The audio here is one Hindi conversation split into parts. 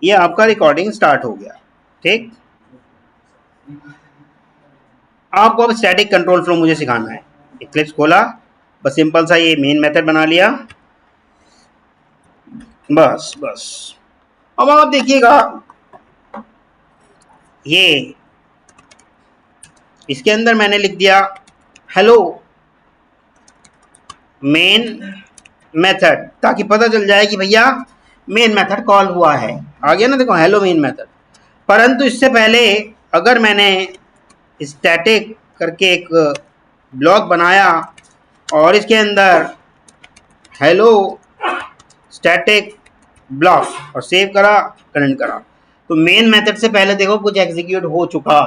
ये आपका रिकॉर्डिंग स्टार्ट हो गया। ठीक, आपको अब स्टैटिक कंट्रोल फ्लो मुझे सिखाना है। इक्लिप्स खोला, बस सिंपल सा ये मेन मेथड बना लिया, बस बस। अब आप देखिएगा ये इसके अंदर मैंने लिख दिया हेलो मेन मेथड, ताकि पता चल जाए कि भैया मेन मेथड कॉल हुआ है। आ गया ना, देखो हेलो मेन मेथड। परंतु इससे पहले अगर मैंने स्टैटिक करके एक ब्लॉक बनाया और इसके अंदर हेलो स्टैटिक ब्लॉक और सेव करा, करंट करा, तो मेन मेथड से पहले देखो कुछ एग्जीक्यूट हो चुका।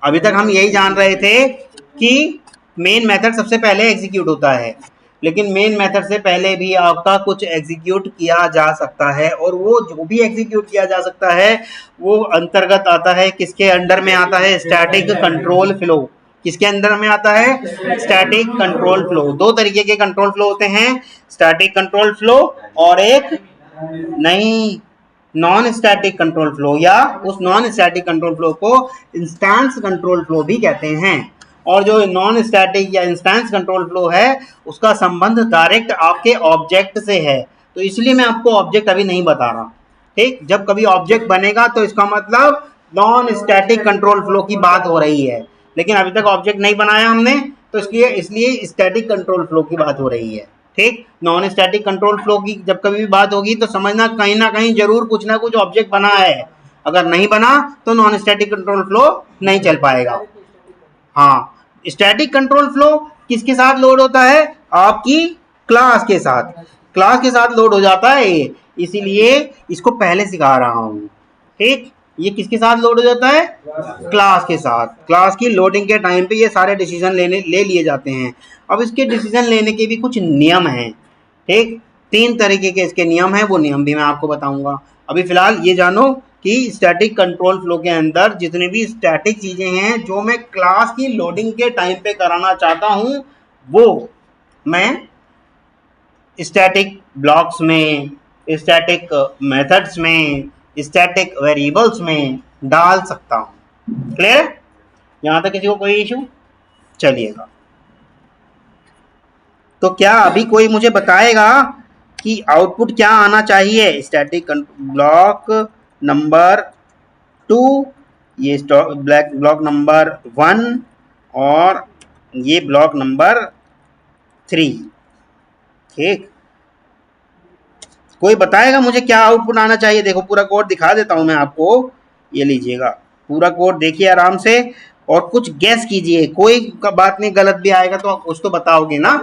अभी तक हम यही जान रहे थे कि मेन मेथड सबसे पहले एग्जीक्यूट होता है, लेकिन मेन मेथड से पहले भी आपका कुछ एग्जीक्यूट किया जा सकता है, और वो जो भी एग्जीक्यूट किया जा सकता है वो अंतर्गत आता है, किसके अंडर में आता है? Static control flow. किसके अंदर में आता है? Static control flow. दो तरीके के कंट्रोल फ्लो होते हैं, स्टैटिक कंट्रोल फ्लो और एक नहीं, नॉन स्टैटिक कंट्रोल फ्लो, या उस नॉन स्टैटिक कंट्रोल फ्लो को इंस्टेंस कंट्रोल फ्लो भी कहते हैं। और जो नॉन स्टैटिक या इंस्टेंस कंट्रोल फ्लो है उसका संबंध डायरेक्ट आपके ऑब्जेक्ट से है, तो इसलिए मैं आपको ऑब्जेक्ट अभी नहीं बता रहा। ठीक, जब कभी ऑब्जेक्ट बनेगा तो इसका मतलब नॉन स्टैटिक कंट्रोल फ्लो की बात हो रही है, लेकिन अभी तक ऑब्जेक्ट नहीं बनाया हमने, तो इसलिए स्टैटिक कंट्रोल फ्लो की बात हो रही है। ठीक, नॉन स्टैटिक कंट्रोल फ्लो की जब कभी भी बात होगी तो समझना कहीं ना कहीं जरूर कुछ ना कुछ ऑब्जेक्ट बना है, अगर नहीं बना तो नॉन स्टैटिक कंट्रोल फ्लो नहीं चल पाएगा। हाँ, स्टैटिक कंट्रोल फ्लो किसके साथ लोड होता है? आपकी क्लास के साथ, क्लास के साथ लोड हो जाता है ये, इसीलिए इसको पहले सिखा रहा हूँ। ठीक, ये किसके साथ लोड हो जाता है? क्लास के साथ। क्लास की लोडिंग के टाइम पे ये सारे डिसीजन ले लिए जाते हैं। अब इसके डिसीजन लेने के भी कुछ नियम हैं। ठीक, 3 तरीके के इसके नियम हैं, वो नियम भी मैं आपको बताऊंगा। अभी फिलहाल ये जानो कि स्टैटिक कंट्रोल फ्लो के अंदर जितनी भी स्टैटिक चीजें हैं जो मैं क्लास की लोडिंग के टाइम पे कराना चाहता हूं, वो मैं स्टैटिक ब्लॉक्स में, स्टैटिक मेथड्स में, स्टैटिक वेरिएबल्स में डाल सकता हूं। क्लियर? यहां तक किसी को कोई इशू? चलिएगा, तो क्या अभी कोई मुझे बताएगा कि आउटपुट क्या आना चाहिए? स्टैटिक ब्लॉक नंबर 2, ये ब्लॉक नंबर 1 और ये ब्लॉक नंबर 3। ठीक, कोई बताएगा मुझे क्या आउटपुट आना चाहिए? देखो पूरा कोड दिखा देता हूं मैं आपको, ये लीजिएगा, पूरा कोड देखिए आराम से और कुछ गैस कीजिए। कोई बात नहीं, गलत भी आएगा तो कुछ तो बताओगे ना।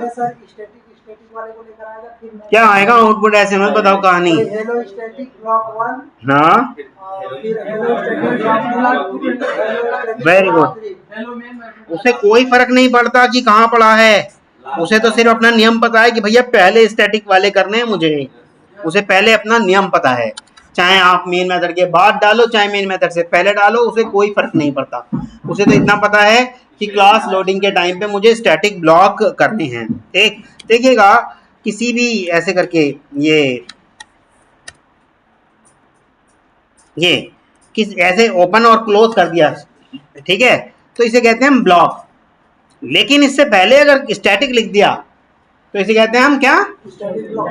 क्या आएगा आउटपुट? ऐसे मत बताओ कहानी। हाँ, वेरी गुड। उसे कोई फर्क नहीं पड़ता कि कहाँ पड़ा है, उसे तो सिर्फ अपना नियम पता है कि भैया पहले स्टैटिक वाले करने हैं मुझे, उसे पहले अपना नियम पता है। चाहे आप मेन मेथड के बाद डालो चाहे मेन मेथड से पहले डालो, उसे कोई फर्क नहीं पड़ता। उसे तो इतना पता है कि क्लास लोडिंग के टाइम पे मुझे स्टैटिक ब्लॉक करने हैं। ठीक, देखिएगा किसी भी ऐसे करके ये किस ऐसे ओपन और क्लोज कर दिया, ठीक है, तो इसे कहते हैं हम ब्लॉक। लेकिन इससे पहले अगर स्टैटिक लिख दिया तो इसे कहते हैं हम क्या?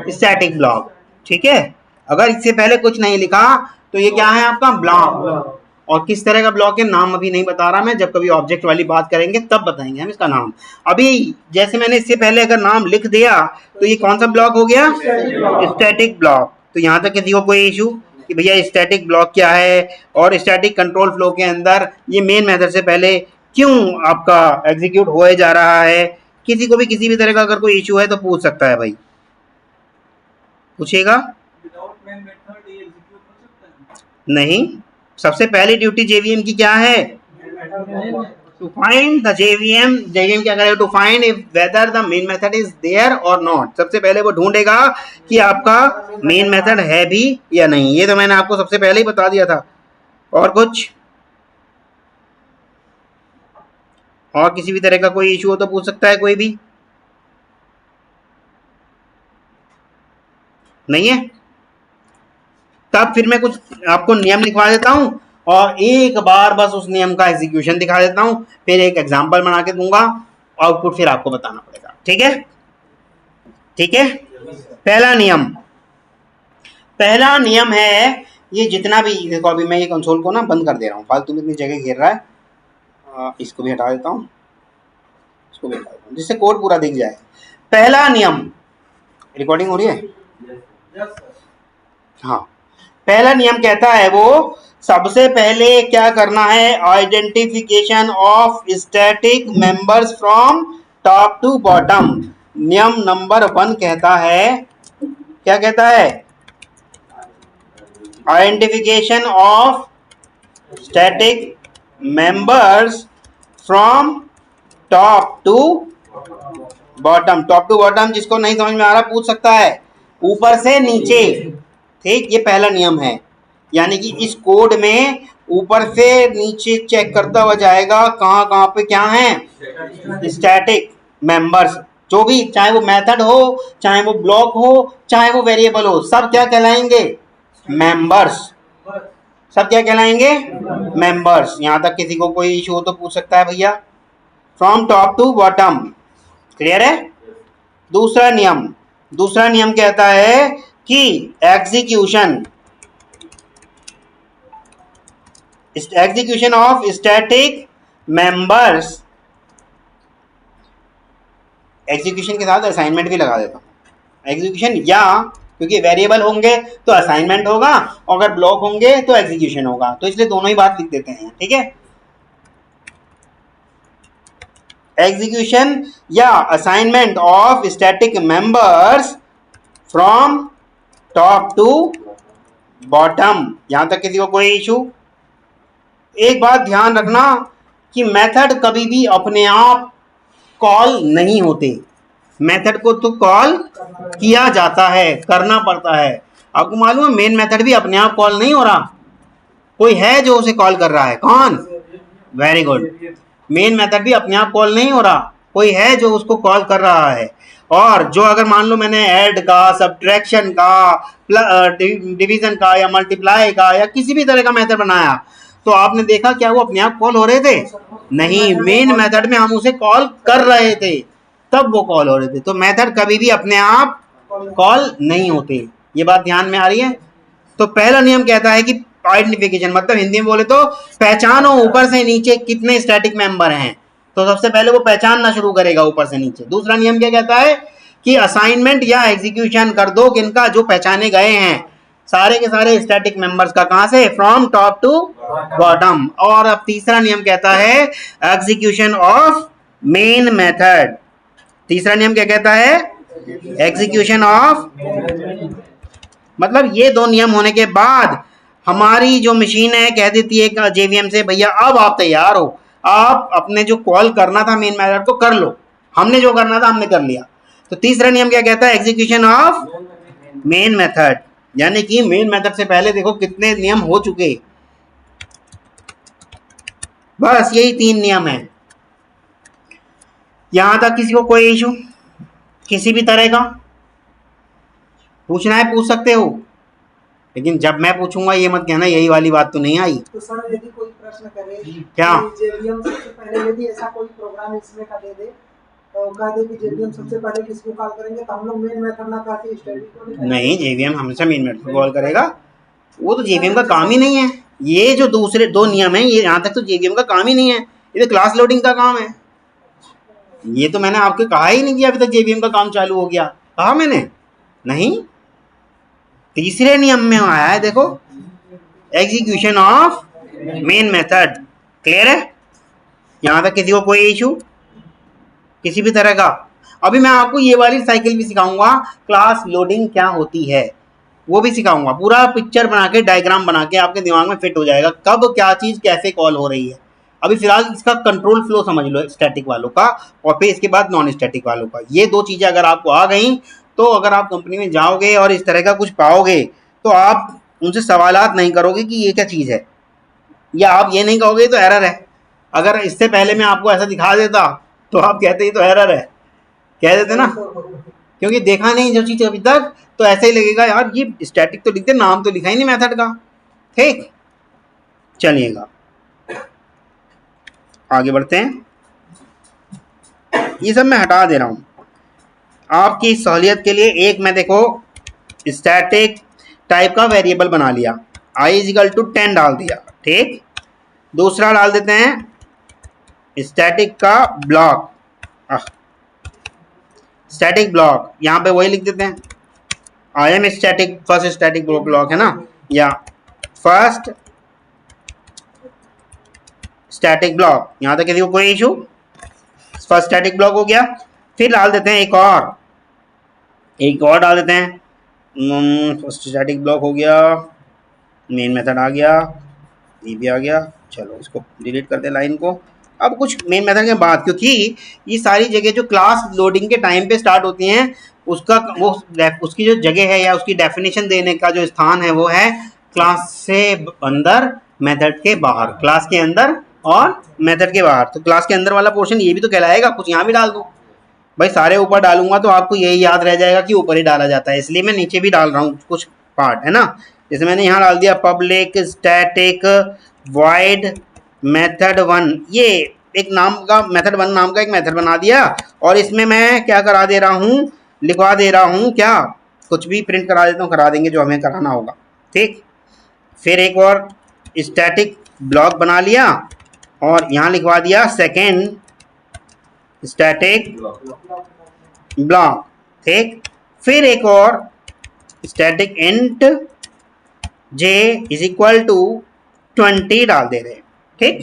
Static block. ठीक है, अगर इससे पहले कुछ नहीं लिखा तो ये क्या है? आपका ब्लॉक। और किस तरह का ब्लॉक है नाम अभी नहीं बता रहा मैं, जब कभी ऑब्जेक्ट वाली बात करेंगे तब बताएंगे हम इसका नाम। अभी जैसे मैंने इससे पहले अगर नाम लिख दिया तो ये कौन सा ब्लॉक हो गया? Static block. तो यहाँ तक किसी को कोई इशू कि भैया स्टैटिक ब्लॉक क्या है और स्टैटिक कंट्रोल फ्लो के अंदर ये मेन मेथड से पहले क्यों आपका एग्जीक्यूट होए जा रहा है? किसी को भी किसी भी तरह का अगर कोई इशू है तो पूछ सकता है भाई, पूछेगा। नहीं, सबसे पहली ड्यूटी जेवीएम की क्या है? To find the JVM. JVM क्या करेगा? To find if whether the main method is there or not. सबसे पहले वो ढूंढेगा कि आपका मेन मेथड है भी या नहीं। ये तो मैंने आपको सबसे पहले ही बता दिया था। और कुछ, और किसी भी तरह का कोई इशू हो तो पूछ सकता है कोई भी। नहीं है? तब फिर मैं कुछ आपको नियम लिखवा देता हूं और एक बार बस उस नियम का एग्जीक्यूशन दिखा देता हूं, फिर एक एग्जांपल बना के दूंगा, आउटपुट फिर आपको बताना पड़ेगा। ठीक है, ठीक है। पहला नियम है, ये जितना भी देखो, अभी मैं ये कंसोल को ना बंद कर दे रहा हूँ, फालतू में इतनी जगह घेर रहा है, इसको भी हटा देता हूँ, इसको भी हटा देता हूँ, जिससे कोड पूरा दिख जाए। पहला नियम, रिकॉर्डिंग हो रही है? हाँ, पहला नियम कहता है वो सबसे पहले क्या करना है, identification of static members from top to bottom. नियम नंबर 1 कहता है, क्या कहता है, identification of static members from top to bottom. Top to bottom जिसको नहीं समझ में आ रहा पूछ सकता है, ऊपर से नीचे। ठीक, ये पहला नियम है, यानी कि इस कोड में ऊपर से नीचे चेक करता हुआ जाएगा कहाँ कहाँ पे क्या है स्टैटिक मेंबर्स, जो भी, चाहे वो मेथड हो, चाहे वो ब्लॉक हो, चाहे वो वेरिएबल हो, सब क्या कहलाएंगे, मेंबर्स। सब क्या कहलाएंगे, मेंबर्स। यहां तक किसी को कोई इशू हो तो पूछ सकता है भैया, from top to bottom. Clear है? दूसरा नियम कहता है कि execution of static members, execution के साथ असाइनमेंट भी लगा देता हूं। एग्जीक्यूशन, या क्योंकि वेरिएबल होंगे तो असाइनमेंट होगा, और अगर ब्लॉक होंगे तो एग्जीक्यूशन होगा, तो इसलिए दोनों ही बात लिख देते हैं। ठीक है, एग्जीक्यूशन या assignment of static members from top to bottom. यहां तक किसी को कोई इशू? एक बात ध्यान रखना कि मेथड कभी भी अपने आप कॉल नहीं होते, मेथड को तो कॉल किया जाता है, करना पड़ता है। आपको मालूम है मेन मेथड भी अपने आप कॉल नहीं हो रहा, कोई है जो उसे कॉल कर रहा है। कौन? वेरी गुड, मेन मेथड भी अपने आप कॉल नहीं हो रहा, कोई है जो उसको कॉल कर रहा है। और जो अगर मान लो मैंने ऐड का, सब्ट्रैक्शन का, डिवीजन का, या मल्टीप्लाई का, या किसी भी तरह का मेथड बनाया, तो आपने देखा क्या वो अपने आप कॉल हो रहे थे? नहीं, मेन मेथड में हम उसे कॉल कर रहे थे तब वो कॉल हो रहे थे। तो मेथड कभी भी अपने आप कॉल नहीं होते, ये बात ध्यान में आ रही है? तो पहला नियम कहता है कि आइडेंटिफिकेशन, मतलब हिंदी में बोले तो पहचानो ऊपर से नीचे कितने स्टैटिक मेंबर हैं, तो सबसे पहले वो पहचानना शुरू करेगा ऊपर से नीचे। दूसरा नियम क्या कहता है कि असाइनमेंट या एग्जीक्यूशन कर दो किनका, जो पहचाने गए हैं, सारे के सारे स्टैटिक मेंबर्स का। कहां से? From top to bottom. और अब तीसरा नियम कहता है एग्जीक्यूशन ऑफ मेन मेथड। तीसरा नियम क्या कहता है? एग्जीक्यूशन ऑफ, मतलब ये दो नियम होने के बाद हमारी जो मशीन है कह देती है जेवीएम से, भैया अब आप तैयार हो, आप अपने जो कॉल करना था मेन मेथड को कर लो, हमने जो करना था हमने कर लिया। तो तीसरा नियम क्या कहता है? एग्जीक्यूशन ऑफ मेन मेथड, यानी कि मेन मेथड से पहले देखो कितने नियम हो चुके, बस यही 3 नियम है। यहां तक किसी को कोई इशू किसी भी तरह का पूछना है पूछ सकते हो, लेकिन जब मैं पूछूंगा ये मत कहना यही वाली बात तो नहीं आई। तो सर यदि कोई प्रश्न करे क्या जेवीएम सबसे पहले यदि ऐसा कोई प्रोग्राम इसमें का दे दे तो कह दे कि जेवीएम सबसे पहले किसको कॉल करेंगे, तो हम लोग मेन मेथड ना करके स्टैटिक को नहीं, जेवीएम हमेशा मेन मेथड को कॉल करेगा, वो तो जेवीएम का काम ही नहीं है। ये जो दूसरे 2 नियम है ये यहाँ तक तो जेवीएम का काम ही नहीं है, ये तो क्लास लोडिंग का काम है। ये तो मैंने आपको कहा ही नहीं कि अभी तक जेवीएम का काम चालू हो गया, कहा मैंने नहीं। तीसरे नियम में आया है देखो, execution of main method. Clear है? यहां तक किसी को कोई इशू किसी भी तरह का? अभी मैं आपको ये वाली साइकिल भी सिखाऊंगा, क्लास लोडिंग क्या होती है वो भी सिखाऊंगा, पूरा पिक्चर बना के, डायग्राम बना के आपके दिमाग में फिट हो जाएगा कब क्या चीज कैसे कॉल हो रही है। अभी फिलहाल इसका कंट्रोल फ्लो समझ लो स्टैटिक वालों का, और फिर इसके बाद नॉन स्टैटिक वालों का। ये 2 चीजें अगर आपको आ गई तो अगर आप कंपनी में जाओगे और इस तरह का कुछ पाओगे तो आप उनसे सवालात नहीं करोगे कि ये क्या चीज़ है, या आप ये नहीं कहोगे तो एरर है। अगर इससे पहले मैं आपको ऐसा दिखा देता तो आप कहते ही तो एरर है, कह देते ना। क्योंकि देखा नहीं जो चीज़ अभी तक, तो ऐसे ही लगेगा यार ये स्टैटिक तो लिखते, नाम तो लिखा ही नहीं मेथड का। ठीक, चलिएगा आगे बढ़ते हैं। ये सब मैं हटा दे रहा हूँ आपकी सहूलियत के लिए। एक मैं देखो स्टैटिक टाइप का वेरिएबल बना लिया, i = 10 डाल दिया। ठीक, दूसरा डाल देते हैं स्टैटिक का ब्लॉक, स्टैटिक ब्लॉक, यहाँ पे वही लिख देते हैं I am static, first static block है ना, या फर्स्ट स्टैटिक ब्लॉक। यहाँ तक किसी को कोई इशू? फर्स्ट स्टैटिक ब्लॉक हो गया। फिर डाल देते हैं एक और डाल देते हैं, फर्स्ट स्टैटिक ब्लॉक हो गया, मेन मेथड आ गया, ये भी आ गया। चलो इसको डिलीट कर दे लाइन को। अब कुछ मेन मेथड के बाद, क्योंकि ये सारी जगह जो क्लास लोडिंग के टाइम पे स्टार्ट होती हैं, उसकी जो जगह है या उसकी डेफिनेशन देने का जो स्थान है वो है क्लास से अंदर मेथड के बाहर, क्लास के अंदर और मेथड के बाहर। तो क्लास के अंदर वाला पोर्शन ये भी तो कहलाएगा, कुछ यहाँ भी डाल दूँ भाई, सारे ऊपर डालूंगा तो आपको यही याद रह जाएगा कि ऊपर ही डाला जाता है, इसलिए मैं नीचे भी डाल रहा हूँ कुछ पार्ट, है ना। जैसे मैंने यहाँ डाल दिया पब्लिक स्टैटिक वॉइड मेथड 1, ये एक नाम का मेथड 1 नाम का एक मेथड बना दिया, और इसमें मैं क्या करा दे रहा हूँ, लिखवा दे रहा हूँ, क्या कुछ भी प्रिंट करा देता हूँ, करा देंगे जो हमें कराना होगा। ठीक, फिर एक और स्टैटिक ब्लॉक बना लिया और यहाँ लिखवा दिया सेकेंड स्टैटिक ब्लॉक। ठीक, फिर एक और स्टैटिक इंट j = 20 डाल दे रहे हैं। ठीक,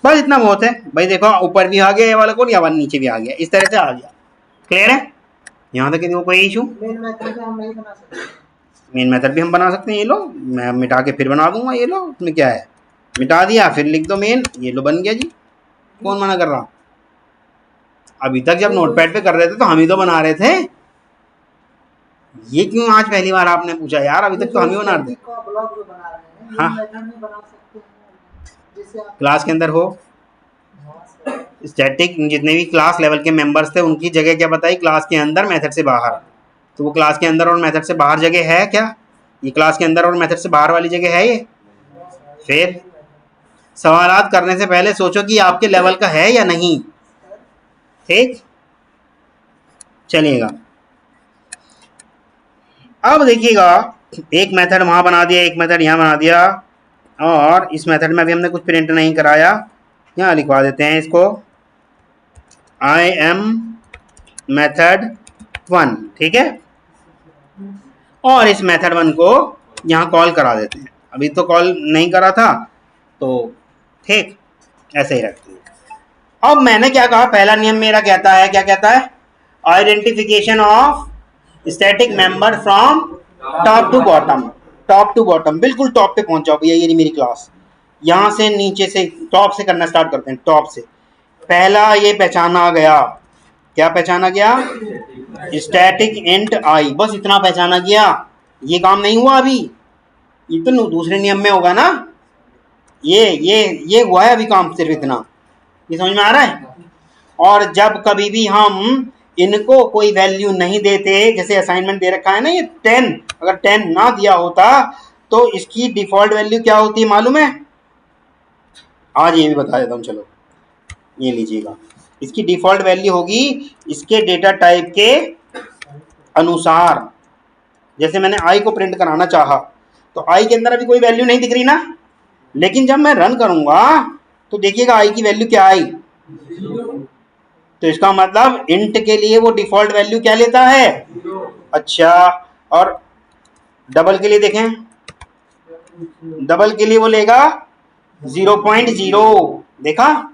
बस इतना बहुत है भाई। देखो ऊपर भी आ गया ये वाला कोड, या वाला नीचे भी आ गया, इस तरह से आ गया। क्लियर है यहाँ तक? किसी को कोई इशू? मेन मेथड हम नहीं बना सकते, मेन मेथड भी हम बना सकते हैं। ये लो मैं मिटा के फिर बना दूंगा, ये लो उसमें क्या है, मिटा दिया फिर लिख दो मेन, ये लो बन गया जी, कौन मना कर रहा? अभी तक जब नोटपैड पे कर रहे थे तो हम ही तो बना रहे थे, ये क्यों आज पहली बार आपने पूछा यार? अभी तक तो हम ही बना रहे थे। ब्लॉग जो बना रहे हैं हाँ, मेथड में बना सकते हैं, जैसे आप क्लास के अंदर हो स्टैटिक, जितने भी क्लास लेवल के मेंबर्स थे उनकी जगह क्या बताई, क्लास के अंदर मेथड से बाहर। तो वो क्लास के अंदर और मेथड से बाहर जगह है क्या? ये क्लास के अंदर और मेथड से बाहर वाली जगह है ये। फिर सवालात करने से पहले सोचो कि आपके लेवल का है या नहीं। ठीक, चलिएगा अब देखिएगा, एक मेथड वहां बना दिया, एक मेथड यहाँ बना दिया, और इस मेथड में अभी हमने कुछ प्रिंट नहीं कराया, यहाँ लिखवा देते हैं इसको आई एम मेथड 1। ठीक है, और इस मेथड 1 को यहाँ कॉल करा देते हैं। अभी तो कॉल नहीं करा था तो ठीक ऐसे ही रखते हैं। अब मैंने क्या कहा, पहला नियम मेरा कहता है, क्या कहता है, identification of static member from top to bottom. Top to bottom, बिल्कुल टॉप पे पहुंच जाओ भैया, ये मेरी क्लास, यहाँ से नीचे से टॉप से करना स्टार्ट करते हैं। टॉप से पहला ये पहचाना गया, क्या पहचाना गया, स्टैटिक इंट आई, बस इतना पहचाना गया। ये काम नहीं हुआ अभी, ये तो दूसरे नियम में होगा ना, ये हुआ है अभी काम, सिर्फ इतना। ये समझ में आ रहा है? और जब कभी भी हम इनको कोई वैल्यू नहीं देते, जैसे असाइनमेंट दे रखा है ना ये 10, अगर 10 ना दिया होता तो इसकी डिफॉल्ट वैल्यू क्या होती है मालूम है? आज ये भी बता देता हूँ, चलो ये लीजिएगा। इसकी डिफॉल्ट वैल्यू होगी इसके डेटा टाइप के अनुसार। जैसे मैंने आई को प्रिंट कराना चाहा तो आई के अंदर अभी कोई वैल्यू नहीं दिख रही ना, लेकिन जब मैं रन करूंगा तो देखिएगा आई की वैल्यू क्या आई। तो इसका मतलब इंट के लिए वो डिफॉल्ट वैल्यू क्या लेता है, अच्छा, और डबल के लिए देखें, डबल के लिए वो लेगा 0.0, देखा।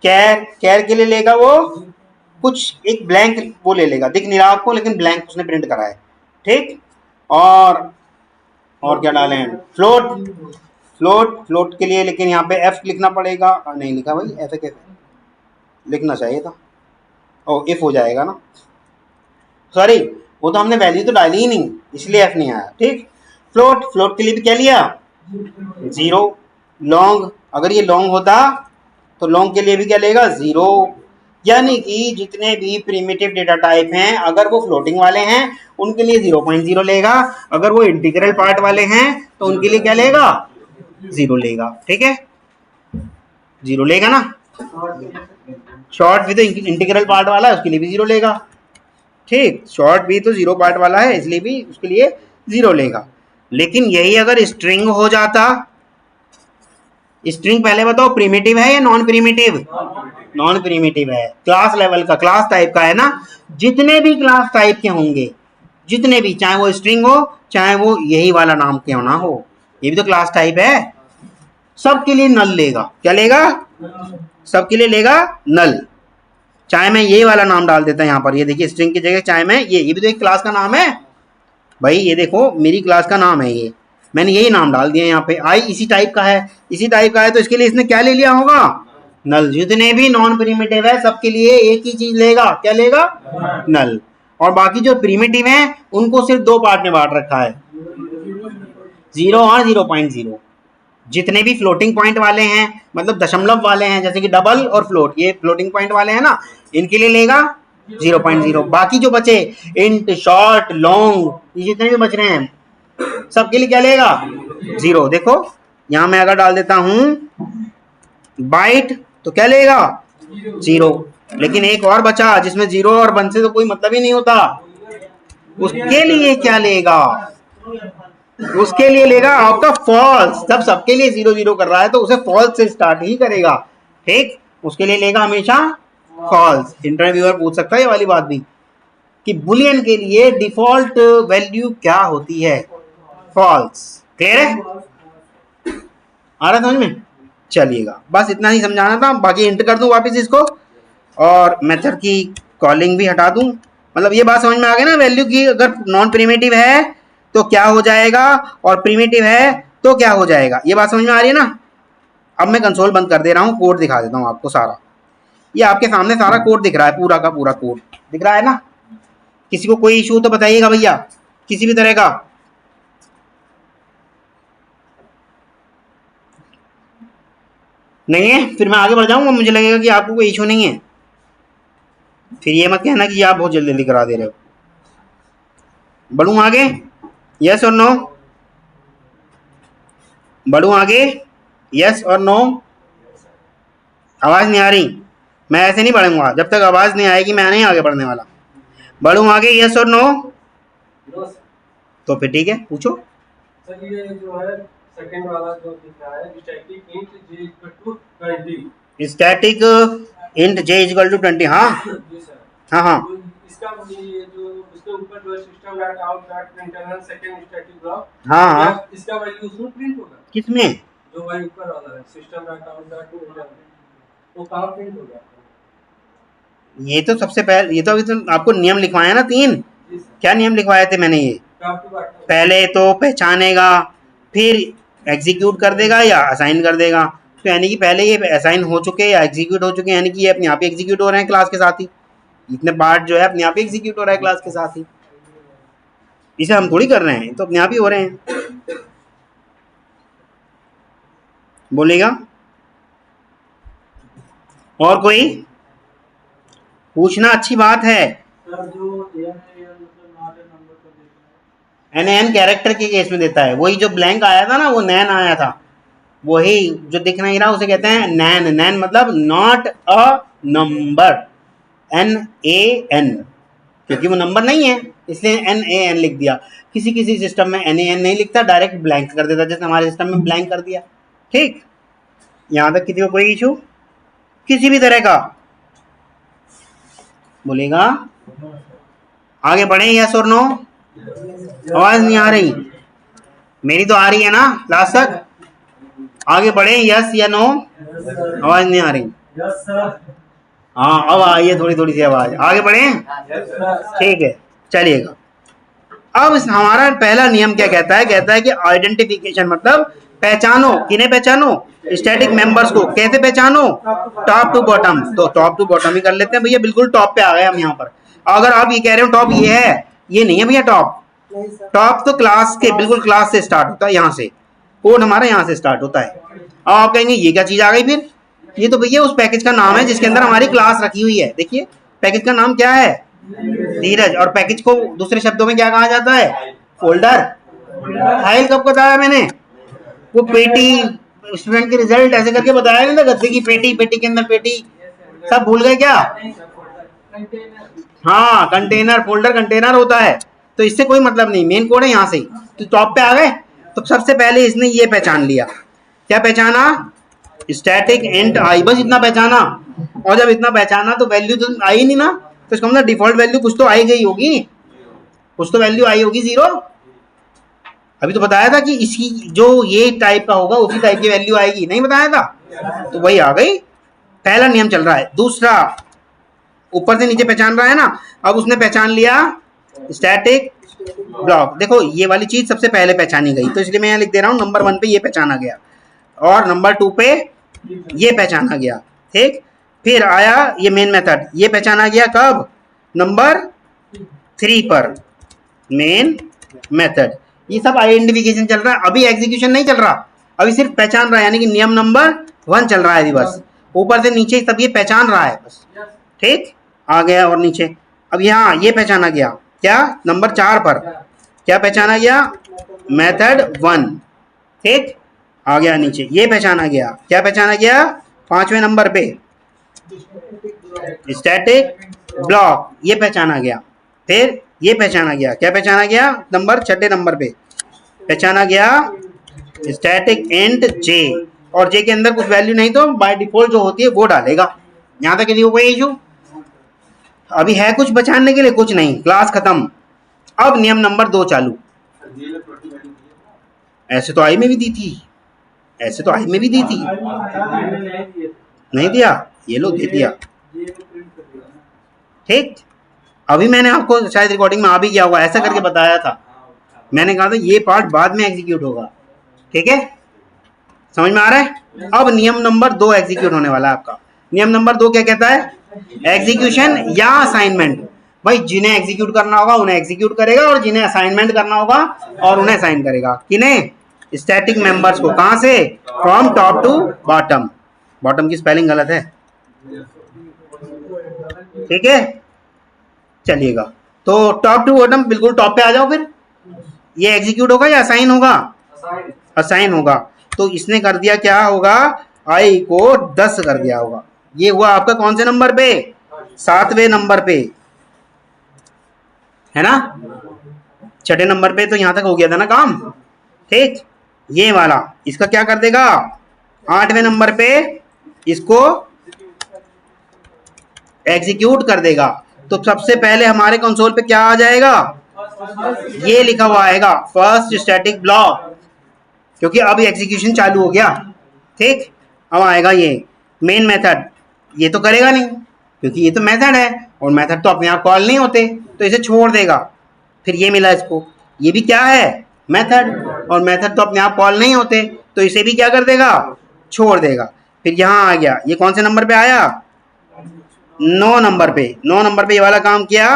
कैर के लिए लेगा वो कुछ एक ब्लैंक वो ले लेगा, दिख नहीं रहा आपको लेकिन ब्लैंक उसने प्रिंट करा है। ठीक, और क्या डालें, फ्लोट के लिए, लेकिन यहाँ पे एफ लिखना पड़ेगा, नहीं लिखा भाई, एफ कैसे लिखना चाहिए था, ओ इफ हो जाएगा ना, सॉरी वो तो हमने वैल्यू तो डाली ही नहीं इसलिए एफ नहीं आया। ठीक, फ्लोट के लिए भी क्या लिया, 0। लॉन्ग, अगर ये लॉन्ग होता तो लॉन्ग के लिए भी क्या लेगा, 0। यानी कि जितने भी प्रिमिटिव डेटा टाइप हैं अगर वो फ्लोटिंग वाले हैं उनके लिए 0.0 लेगा, अगर वो इंटीग्रल पार्ट वाले हैं तो उनके लिए क्या लेगा, 0 लेगा। ठीक है, 0 लेगा ना। शॉर्ट भी तो इंटीग्रल पार्ट वाला है उसके लिए भी 0 लेगा। ठीक, शॉर्ट भी तो 0 पार्ट वाला है इसलिए भी उसके लिए 0 लेगा। लेकिन यही अगर स्ट्रिंग हो जाता, स्ट्रिंग पहले बताओ प्रिमिटिव है या नॉन प्रिमिटिव? नॉन प्रिमिटिव है, क्लास लेवल का, क्लास टाइप का है ना। जितने भी क्लास टाइप के होंगे, जितने भी, चाहे वो स्ट्रिंग हो चाहे वो यही वाला नाम क्यों ना हो, ये भी तो क्लास टाइप है, सबके लिए नल लेगा। क्या लेगा? सबके लिए लेगा नल। चाहे मैं ये वाला नाम डाल देता यहाँ पर, ये देखिए स्ट्रिंग की जगह चाहे मैं ये भी तो एक क्लास का नाम है भाई, ये देखो मेरी क्लास का नाम है, ये मैंने यही नाम डाल दिया यहाँ पे, आई इसी टाइप का है, इसी टाइप का है, तो इसके लिए इसने क्या ले लिया होगा, नल। जितने भी नॉन प्रिमिटिव है सबके लिए एक ही चीज लेगा, क्या लेगा, नल। और बाकी जो प्रिमिटिव है उनको सिर्फ 2 पार्ट में बांट रखा है, 0 और 0.0। जितने भी फ्लोटिंग पॉइंट वाले हैं, मतलब दशमलव वाले हैं, जैसे कि डबल और फ्लोट, ये फ्लोटिंग पॉइंट वाले हैं ना, इनके लिए लेगा 0.0। बाकी जो बचे इंट, शॉर्ट, लॉन्ग, ये जितने भी बच रहे हैं सबके लिए क्या लेगा, 0। देखो यहां मैं अगर डाल देता हूं बाइट तो क्या लेगा, 0। लेकिन एक और बचा जिसमें 0 और 1 से तो कोई मतलब ही नहीं होता, उसके लिए क्या लेगा, उसके लिए लेगा आपका फॉल्स। जब सबके लिए 0 0 कर रहा है तो उसे फॉल्स से स्टार्ट ही करेगा। ठीक, उसके लिए लेगा हमेशा फॉल्स। इंटरव्यूअर पूछ सकता है ये वाली बात भी कि बुलियन के लिए डिफॉल्ट वैल्यू क्या होती है, फॉल्स। क्लियर है, आ रहा समझ में? चलिएगा, बस इतना ही समझाना था। बाकी इंटर कर दूं वापस इसको, और मेथड की कॉलिंग भी हटा दूं। मतलब ये बात समझ में आ गई ना, वैल्यू की अगर नॉन प्रिमिटिव है तो क्या हो जाएगा और प्रिमिटिव है तो क्या हो जाएगा, ये बात समझ में आ रही है ना। अब मैं कंसोल बंद कर दे रहा हूँ, कोड दिखा देता हूँ आपको सारा। ये आपके सामने सारा कोड दिख रहा है, पूरा का पूरा कोड दिख रहा है ना। किसी को कोई इशू तो बताइएगा भैया, किसी भी तरह का। नहीं है, फिर मैं आगे बढ़ जाऊंगा, मुझे लगेगा कि आपको कोई इशू नहीं है, फिर ये मत कहना कि आप बहुत जल्दी जल्दी करा दे रहे हो। बढ़ूं आगे, यस और नो? बढ़ूं आगे, यस और नो? आवाज नहीं आ रही? मैं ऐसे नहीं बढ़ूंगा, जब तक आवाज नहीं आएगी मैं नहीं आगे बढ़ने वाला। बढ़ूं आगे, यस और नो? तो फिर ठीक है, पूछो। सर ये जो है सेकंड वाला जो दिख रहा है, static int j equal to 20, static int j equal to 20, हाँ जी सर। हाँ हाँ, तो इसका ये जो इसके ऊपर जो system dot out dot println second static block, हाँ हाँ, इसका वैल्यू उसमें प्रिंट होगा? किसमें? जो वही ऊपर वाला है system dot out dot println, वो कहां प्रिंट होगा? ये तो सबसे पहले, ये तो अभी तो आपको नियम लिखवाया ना 3। जी सर। क्या नियम लिखवाए थे मैंने? ये टॉप टू बॉटम। पहले तो पहचानेगा, फिर एग्जीक्यूट कर देगा या असाइन कर देगा। तो यानी कि पहले ये असाइन हो चुके या एग्जीक्यूट हो चुके, यानी कि ये अपने आप ही एग्जीक्यूट हो रहे हैं क्लास के साथ ही। इतने पार्ट जो है अपने आप ही एग्जीक्यूट हो रहा है क्लास के साथ ही, इसे हम थोड़ी कर रहे हैं, तो अपने आप ही हो रहे हैं। बोलेगा और कोई पूछना, अच्छी बात है। सर जो मतलब NaN कैरेक्टर के केस में देता है, वही जो ब्लैंक आया था ना, वो नैन आया था, वही जो दिख नहीं रहा उसे कहते हैं नैन। नैन मतलब नॉट अ नंबर, NaN, क्योंकि वो नंबर नहीं है इसलिए NaN लिख दिया। किसी किसी सिस्टम में NaN नहीं लिखता, डायरेक्ट ब्लैंक कर देता, जैसे हमारे सिस्टम में ब्लैंक कर दिया। ठीक, यहाँ तक किसी को कोई इशू किसी भी तरह का? बोलेगा आगे बढ़े, यस और नो? आवाज नहीं आ रही? मेरी तो आ रही है ना लास्ट तक? आगे बढ़े, यस या नो? आवाज नहीं आ रही? Yes sir. हाँ अब आई है थोड़ी थोड़ी सी आवाज, आगे बढ़े। ठीक है, चलिएगा। अब हमारा पहला नियम क्या कहता है? कहता है कि आइडेंटिफिकेशन मतलब पहचानो। किन्हें पहचानो? स्टैटिक मेंबर्स को। कैसे पहचानो? Top to bottom. तो टॉप टू बॉटम ही कर लेते हैं भैया, बिल्कुल टॉप पे आ गए हम यहाँ पर। अगर आप ये कह रहे हो टॉप ये है, ये नहीं है भैया टॉप। टॉप तो क्लास के, बिल्कुल क्लास से स्टार्ट होता है, यहाँ से कोड हमारा यहाँ से स्टार्ट होता है। अब आप कहेंगे ये क्या चीज आ गई फिर? ये तो भैया उस पैकेज का नाम है जिसके अंदर हमारी क्लास रखी हुई है। देखिए पैकेज का नाम क्या है, धीरज। और पैकेज को दूसरे शब्दों में क्या कहा जाता है, फोल्डर। फाइल कब बताया मैंने, वो पेटी, स्टूडेंट के रिजल्ट ऐसे करके बताया नहीं था, गद्दे की पेटी, पेटी के अंदर पेटी, सब भूल गए क्या? हाँ, कंटेनर, फोल्डर कंटेनर होता है। तो इससे कोई मतलब नहीं, मेन कोड है यहाँ से। तो टॉप पे आ गए। तो सबसे पहले इसने ये पहचान लिया, क्या पहचाना, स्टैटिक इंट आई, बस इतना पहचाना। और जब इतना पहचाना तो वैल्यू तो आई नहीं ना, तो इसका मतलब डिफॉल्ट वैल्यू कुछ तो आई गई होगी, कुछ तो वैल्यू आई होगी 0। अभी तो बताया था कि इसकी जो ये टाइप का होगा उसी टाइप की वैल्यू आएगी, नहीं बताया था? तो वही आ गई, पहला नियम चल रहा है। दूसरा, ऊपर से नीचे पहचान रहा है ना, अब उसने पहचान लिया स्टैटिक ब्लॉक। देखो ये वाली चीज सबसे पहले पहचानी गई, तो इसलिए मैं यहाँ लिख दे रहा हूँ नंबर 1 पे ये पहचाना गया और नंबर 2 पे ये पहचाना गया, ठीक। फिर आया ये मेन मेथड, ये पहचाना गया कब, नंबर 3 पर मेन मेथड। ये सब आइडेंटिफिकेशन चल रहा है, अभी एग्जीक्यूशन नहीं चल रहा, अभी सिर्फ पहचान रहा है, यानी कि नियम नंबर 1 चल रहा है अभी बस। ऊपर से नीचे सब ये पहचान रहा है बस, ठीक। आ गया और नीचे अब यहाँ ये पहचाना गया, क्या, नंबर 4 पर क्या पहचाना गया, मेथड 1, ठीक। आ गया नीचे ये पहचाना गया, क्या पहचाना गया, 5वें नंबर पे स्टैटिक ब्लॉक, ये पहचाना गया। फिर ये पहचाना गया, क्या पहचाना गया, नंबर 6 नंबर पे पहचाना गया स्टैटिक इंट जे, और जे के अंदर कुछ वैल्यू नहीं तो बाय डिफॉल्ट जो होती है वो डालेगा। यहाँ तक किसी को कोई इशू? अभी है कुछ बचाने के लिए? कुछ नहीं, क्लास खत्म। अब नियम नंबर 2 चालू। ऐसे तो आई में भी दी थी, ऐसे तो आई में भी दी थी, नहीं दिया, ये लो दे दिया, ठीक। अभी मैंने आपको शायद रिकॉर्डिंग में आ भी गया होगा, ऐसा करके बताया था, मैंने कहा था ये पार्ट बाद में एग्जीक्यूट होगा, ठीक है, समझ में आ रहा है। अब नियम नंबर 2 एग्जीक्यूट होने वाला है आपका। नियम नंबर 2 क्या कहता है, एग्जीक्यूशन या असाइनमेंट। भाई जिन्हें एग्जीक्यूट करना होगा उन्हें एग्जीक्यूट करेगा, और जिन्हें असाइनमेंट करना होगा और उन्हें असाइन करेगा। किन्हें, स्टैटिक मेंबर्स को। कहां से, from top to bottom. Bottom की स्पेलिंग गलत है, ठीक है, चलिएगा। तो टॉप टू बॉटम, बिल्कुल टॉप पे आ जाओ। फिर ये एग्जीक्यूट होगा या असाइन होगा, असाइन होगा। तो इसने कर दिया, क्या होगा, आई को 10 कर दिया होगा। ये हुआ आपका कौन से नंबर पे, 7वें नंबर पे, है ना। 6 नंबर पे तो यहां तक हो गया था ना काम, ठीक। ये वाला इसका क्या कर देगा, 8वें नंबर पे इसको एग्जीक्यूट कर देगा। तो सबसे पहले हमारे कंसोल पे क्या आ जाएगा, ये लिखा हुआ आएगा फर्स्ट स्टैटिक ब्लॉक, क्योंकि अब एग्जीक्यूशन चालू हो गया, ठीक। अब आएगा ये मेन मेथड, ये तो करेगा नहीं क्योंकि ये तो मेथड है, और मेथड तो अपने आप कॉल नहीं होते, तो इसे छोड़ देगा। फिर ये मिला इसको, ये भी क्या है, मेथड, और मेथड तो अपने आप कॉल नहीं होते, तो इसे भी क्या कर देगा, छोड़ देगा। फिर यहाँ आ गया, ये कौन से नंबर पे आया, 9 नंबर पे। 9 नंबर पे ये वाला काम किया,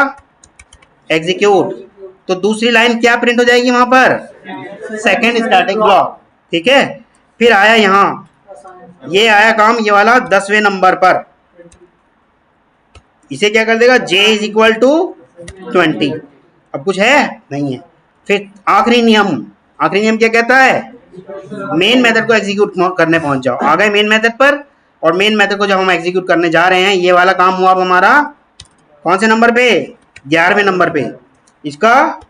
एग्जीक्यूट। तो दूसरी लाइन क्या प्रिंट हो जाएगी वहां पर, सेकेंड स्टैटिक ब्लॉक, ठीक है। फिर आया यहाँ, ये आया काम ये वाला 10वें नंबर पर, इसे क्या कर देगा, j इज इक्वल टू 20। अब कुछ है नहीं है। फिर आखिरी नियम, आखिरी नियम क्या कहता है, मेन मेथड को एग्जीक्यूट करने पहुंच जाओ। आ गए मेन मेथड पर, और मेन मेथड को जब हम एग्जीक्यूट करने जा रहे हैं, ये वाला काम हुआ अब हमारा कौन से नंबर पे, 11वें नंबर पे, इसका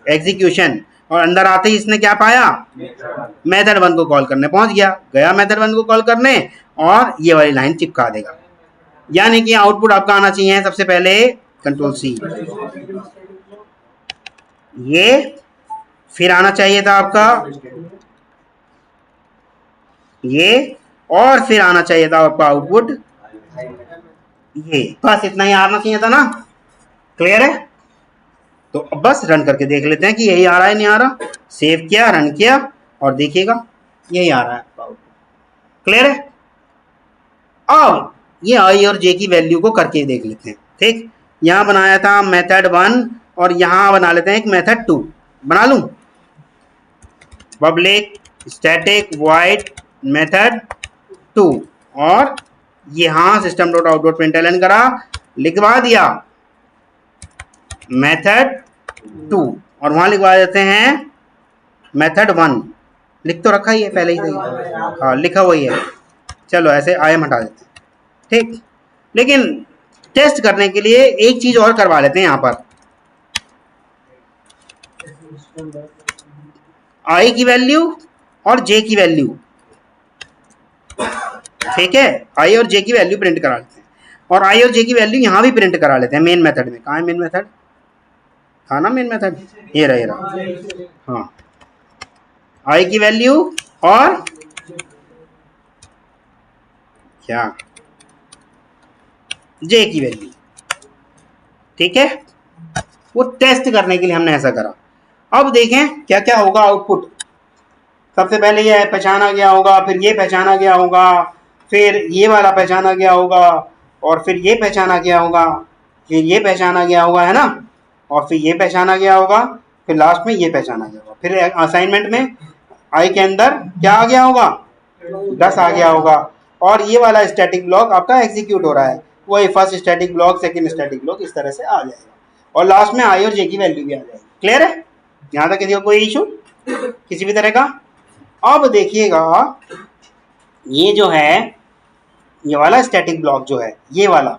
एग्जीक्यूशन। और अंदर आते ही इसने क्या पाया, मेथड 1 को कॉल करने पहुंच गया, गया मेथड 1 को कॉल करने, और ये वाली लाइन चिपका देगा। यानी कि आउटपुट आपका आना चाहिए सबसे पहले कंट्रोल C, ये फिर आना चाहिए था आपका ये, और फिर आना चाहिए था आपका आउटपुट ये। बस इतना ही आना चाहिए था ना, क्लियर है। तो अब बस रन करके देख लेते हैं कि यही आ रहा है नहीं आ रहा। सेव किया, रन किया, और देखिएगा यही आ रहा है आपका आउटपुट, क्लियर है। अब ये आई और जे की वैल्यू को करके देख लेते हैं, ठीक। यहाँ बनाया था मेथड 1, और यहाँ बना लेते हैं एक मेथड 2, बना लूं, पब्लिक स्टैटिक वॉइड मेथड 2, और यहाँ system dot out dot println करा, लिखवा दिया मेथड 2 और वहां लिखवा देते हैं मेथड 1। लिख तो रखा ही है पहले ही से, हाँ लिखा हुआ ही है। चलो ऐसे IM हटा देते हैं, ठीक। लेकिन टेस्ट करने के लिए एक चीज और करवा लेते हैं यहाँ पर, I की वैल्यू और J की वैल्यू, ठीक है। I और J की वैल्यू प्रिंट करा लेते हैं और I और J की वैल्यू यहाँ भी प्रिंट करा लेते हैं मेन मेथड में। कहाँ है मेन मेथड? था ना मेन मेथड, ये रहा। हाँ, I की वैल्यू और क्या J की वैल्यू, ठीक है। वो टेस्ट करने के लिए हमने ऐसा करा। अब देखें क्या क्या होगा आउटपुट। सबसे पहले ये पहचाना गया होगा, फिर ये पहचाना गया होगा, फिर ये वाला पहचाना गया होगा, और फिर ये पहचाना गया होगा, फिर ये पहचाना गया होगा, है ना, और फिर ये पहचाना गया होगा, फिर लास्ट में ये पहचाना गया होगा। फिर असाइनमेंट में आई के अंदर क्या आ गया होगा? 10 आ गया होगा, और ये वाला स्टैटिक ब्लॉक आपका एग्जीक्यूट हो रहा है। वही first static block, second static block, इस तरह से आ जाएगा, और लास्ट में आई और जे की वैल्यू भी आ जाएगी। क्लियर है? यहाँ तक किसी को कोई इशू किसी भी तरह का? अब देखिएगा, ये जो है, ये वाला स्टैटिक ब्लॉक जो है, ये वाला,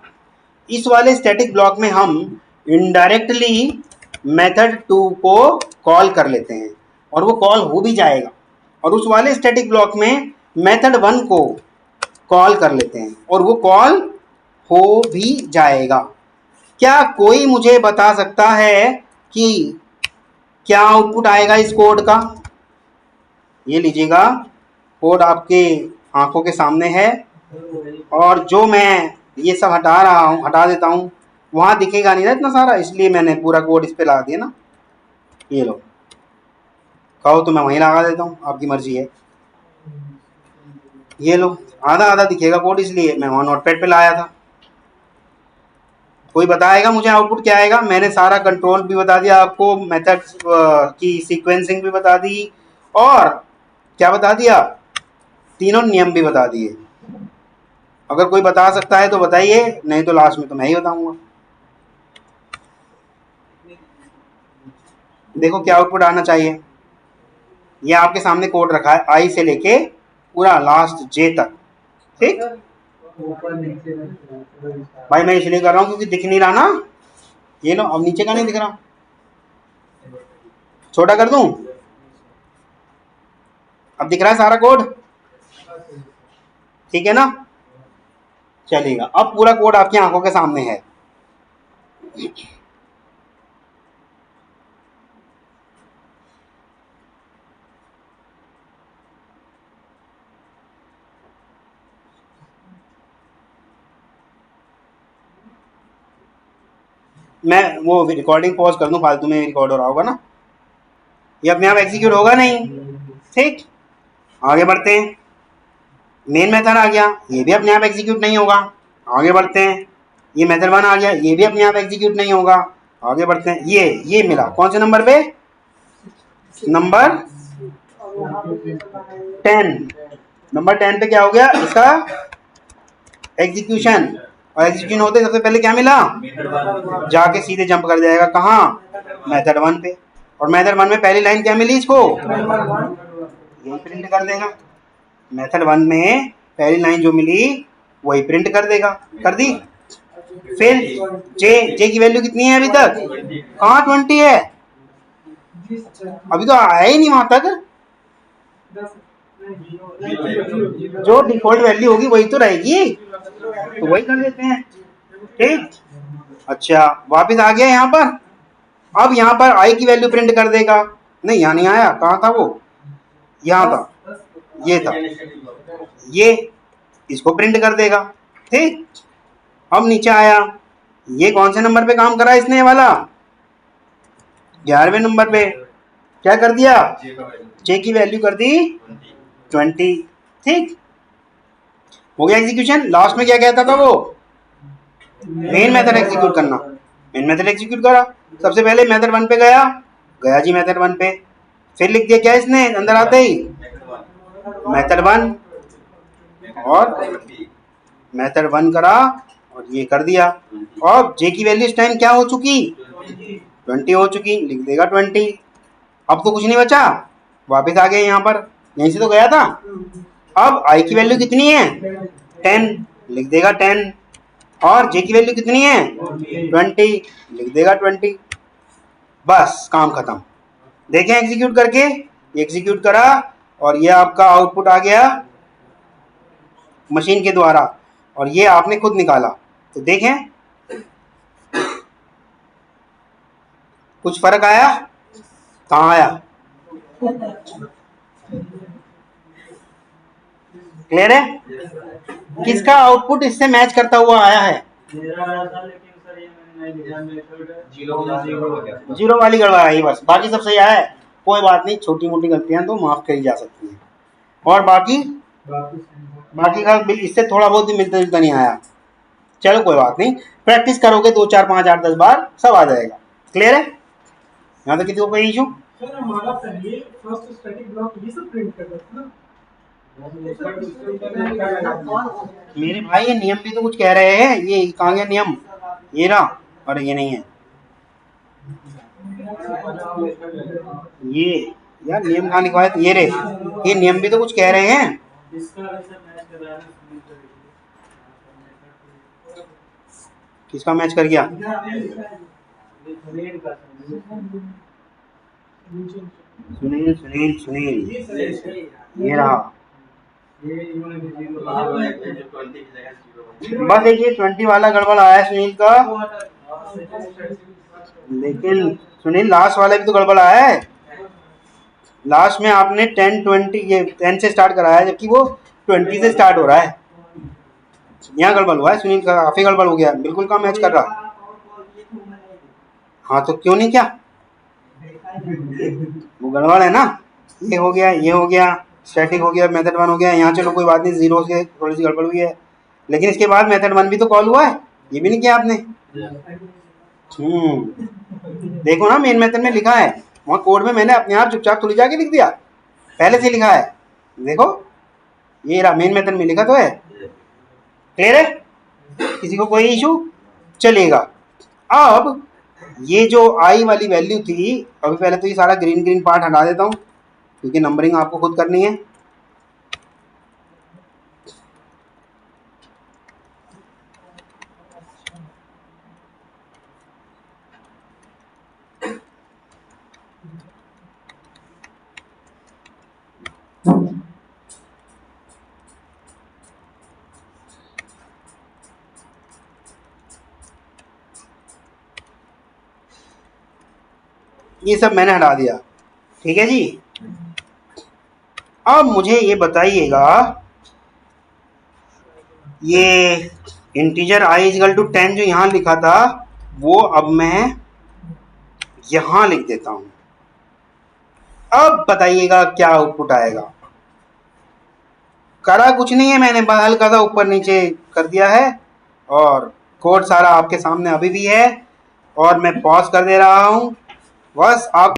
इस वाले स्टैटिक ब्लॉक में हम इनडायरेक्टली मेथड 2 को कॉल कर लेते हैं, और वो कॉल हो भी जाएगा। और उस वाले स्टैटिक ब्लॉक में मेथड 1 को कॉल कर लेते हैं, और वो कॉल हो भी जाएगा। क्या कोई मुझे बता सकता है कि क्या आउटपुट आएगा इस कोड का? ये लीजिएगा, कोड आपके आंखों के सामने है, और जो मैं ये सब हटा रहा हूँ, हटा देता हूँ, वहाँ दिखेगा नहीं ना इतना सारा, इसलिए मैंने पूरा कोड इस पे लगा दिया ना। ये लो, कहो तो मैं वहीं लगा देता हूँ, आपकी मर्जी है। ये लो, आधा आधा दिखेगा कोड, इसलिए मैं वहाँ नोटपैड पे लाया था। कोई बताएगा मुझे आउटपुट क्या आएगा? मैंने सारा कंट्रोल भी बता दिया आपको, मेथड्स की सीक्वेंसिंग भी बता दी, और क्या बता दिया? तीनों नियम भी बता दिए। अगर कोई बता सकता है तो बताइए, नहीं तो लास्ट में तो मैं ही बताऊंगा। देखो क्या आउटपुट आना चाहिए। ये आपके सामने कोड रखा है, आई से लेके पूरा लास्ट जे तक, ठीक। भाई मैं इसलिए कर रहा हूँ क्योंकि दिख नहीं रहा ना। ये लो, अब नीचे का नहीं दिख रहा, छोटा कर दूं? अब दिख रहा है सारा कोड, ठीक है ना? चलेगा, अब पूरा कोड आपकी आंखों के सामने है। मैं वो रिकॉर्डिंग पॉज कर दूं, फालतू में रिकॉर्ड हो रहा होगा ना, ये अपने आप एग्जीक्यूट होगा नहीं, ठीक। आगे बढ़ते हैं, मेन मेथड आ गया, ये भी अपने आप एग्जीक्यूट नहीं होगा। आगे बढ़ते हैं, ये मेथड 1 आ गया, ये भी अपने आप एग्जीक्यूट नहीं होगा। आगे बढ़ते हैं, ये मिला कौन से नंबर पे? नंबर 10। नंबर 10 पे क्या हो गया? इसका एग्जीक्यूशन, और एग्जीक्यूशन होते सबसे पहले क्या मिला? जाके सीधे जंप कर जाएगा कहाँ? मेथड 1 पे। और मेथड 1 में पहली लाइन क्या मिली इसको? यही प्रिंट कर देगा। मेथड 1 में पहली लाइन जो मिली वही प्रिंट कर देगा। कर दी? फिर जे की वैल्यू कितनी है अभी तक? कहाँ 20 है? अभी तो आया ही नहीं वहां तक। जो डिफॉल्ट वैल्यू होगी वही तो रहेगी, तो वही कर देते हैं, ठीक। अच्छा, वापस आ गया यहाँ पर। अब यहाँ पर आई की वैल्यू प्रिंट कर देगा। नहीं, यहाँ नहीं आया, कहाँ था वो? यहाँ था, ये था, ये इसको प्रिंट कर देगा, ठीक। अब नीचे आया, ये कौन से नंबर पे काम करा इसने? वाला 11वें नंबर पे क्या कर दिया? जे की वैल्यू कर दी 20, ठीक। हो गया एग्जीक्यूशन। लास्ट में क्या कहता था वो? मेन मेथड एग्जीक्यूट करना। मेन मेथड एग्जीक्यूट करा, सबसे पहले मेथड 1 पे गया जी मेथड 1 पे, फिर लिख दिया क्या इसने अंदर आते ही? मेथड 1, और मेथड 1 करा और ये कर दिया। और जे की वैल्यू इस टाइम क्या हो चुकी, 20 हो चुकी, लिख देगा 20। अब तो कुछ नहीं बचा, वापस आ गए यहाँ पर, यहीं से तो गया था। अब आई की वैल्यू कितनी है, 10, लिख देगा 10। और जे की वैल्यू कितनी है, 20, लिख देगा 20। बस काम खत्म। देखें एग्जीक्यूट करके, एग्जीक्यूट करा और ये आपका आउटपुट आ गया मशीन के द्वारा, और ये आपने खुद निकाला। तो देखें कुछ फर्क आया, कहाँ आया, क्लियर है? किसका आउटपुट इससे मैच करता हुआ आया है? जीरो वाली गड़बड़ आई बस, बाकी सब सही आया है। कोई बात नहीं, छोटी मोटी गलतियां तो माफ करी जा सकती हैं। और बाकी का इससे थोड़ा बहुत भी मिलता जुलता नहीं आया, चलो कोई बात नहीं, प्रैक्टिस करोगे 2 4 5 8 10 बार सब आ जाएगा। क्लियर है? यहाँ तक किसी को कोई इशू? सर हमारा पहले फर्स्ट स्टैटिक ब्लॉक ये सब प्रिंट कर रहा था। मेरे भाई ये नियम भी तो कुछ कह रहे हैं, ये कहाँ गया नियम, ये रहा, अरे ये नहीं है, ये यार नियम कहाँ लिखवाए, ये रे, ये नियम भी तो कुछ कह रहे हैं। किसका मैच कर गया? सुनील सुनील सुनील, ये रहा। बस एक ये 20 वाला गड़बड़ आया सुनील का, लेकिन सुनील लास्ट वाला भी तो गड़बड़ आया है। लास्ट में आपने 10 20 ये 10 से स्टार्ट कराया है, जबकि वो 20 से स्टार्ट हो रहा है। यहाँ गड़बड़ हुआ है सुनील का, काफी गड़बड़ हो गया, बिल्कुल काम मैच कर रहा। हाँ तो क्यों नहीं, क्या वो गड़बड़ है ना, ये हो गया, ये हो गया, स्टैटिक हो गया, मेथड 1 हो गया। यहाँ चलो कोई बात नहीं, जीरो से थोड़ी सी गड़बड़ हुई है, लेकिन इसके बाद मेथड 1 भी तो कॉल हुआ है, ये भी नहीं किया आपने। देखो ना मेन मेथड में लिखा है, वहाँ कोड में मैंने अपने आप चुपचाप थोड़ी जाके लिख दिया, पहले से लिखा है। देखो ये रहा, मेन मेथड में लिखा तो है। क्लियर है? किसी को कोई इशू? चलेगा। अब ये जो आई वाली वैल्यू थी, अभी पहले तो ये सारा ग्रीन ग्रीन पार्ट हटा देता हूँ, क्योंकि नंबरिंग आपको खुद करनी है। ये सब मैंने हटा दिया, ठीक है जी। अब मुझे ये बताइएगा, ये इंटीजर i इक्वल टू 10 जो यहाँ लिखा था, वो अब मैं यहाँ लिख देता हूँ। अब बताइएगा क्या आउटपुट आएगा। करा कुछ नहीं है मैंने, हल्का सा ऊपर नीचे कर दिया है, और कोड सारा आपके सामने अभी भी है, और मैं पॉज कर दे रहा हूँ। बस आप